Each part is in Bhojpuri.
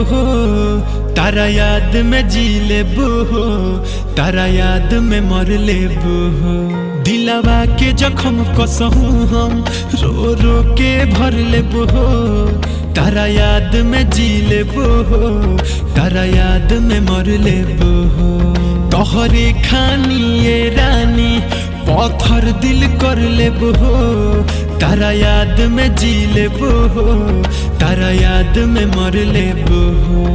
हो, तारा याद में जी लेबो हो, तारा याद में मर लेबो हो। दिलवा के जख्म कसहू हम रो रो के भर लेबो हो, तारा याद में जी लेबो हो, तारा याद में मर लेबो हो। तोहरे खानी ये रानी पत्थर दिल कर लेबो हो, तारा याद में जी लेबो हो, तारा याद में मर लेबो हो।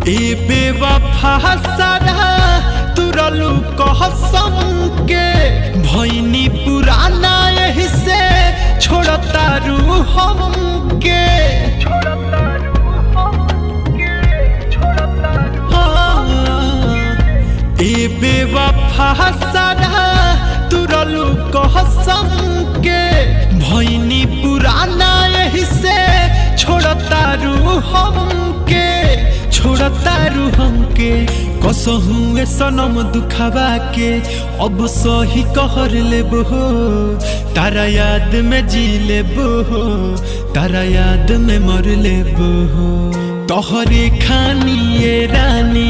ए बेवफा सारा तुरलू कहसम के भैनी पुराना यही से छोड़ता रू हमके। ए बेवफा सारा तुरलू कहसम के भैनी पुराना यही से छोड़ता रू हमके, छोड़ता रू हमके। कसहू ए सनम दुखावा के अब सही कहर लेबो हो, तारा याद में जी लेबो हो, तारा याद में मर लेबो हो। तोहरे खानी ये रानी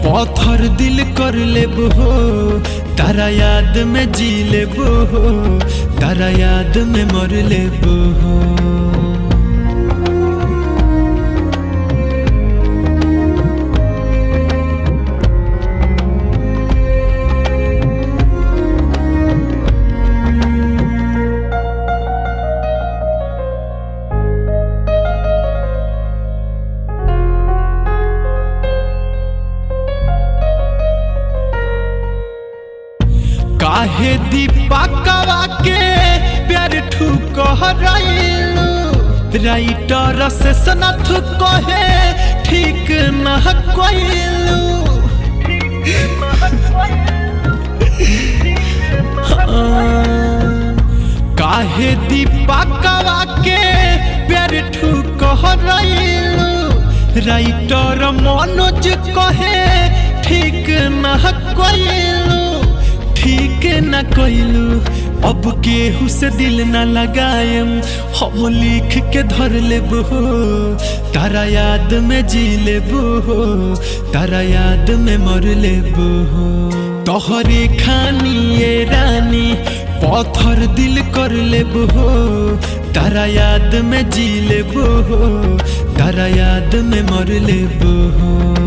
पत्थर दिल कर लेबो हो, तारा याद में जी लेबो हो, तारा याद में मर लेबो हो। काहे दीपकवा के प्यार ठुकराइलू, राइटर से सनथ कहे ठीक न कइलू। काहे दीपकवा के प्यार ठुकराइलू, राइटर मनोज कहे ठीक न कइलू, ठीक न कइलू। अब केहू से दिल न लगाएम हम लिख के धर लेबो हो, तारा याद में जी लेबो हो, तारा याद में मर लेबो हो। तोहरे खानी ये रानी पत्थर दिल कर लेबो हो, तारा याद में जी लेबो हो, तारा याद में मर लेबो हो।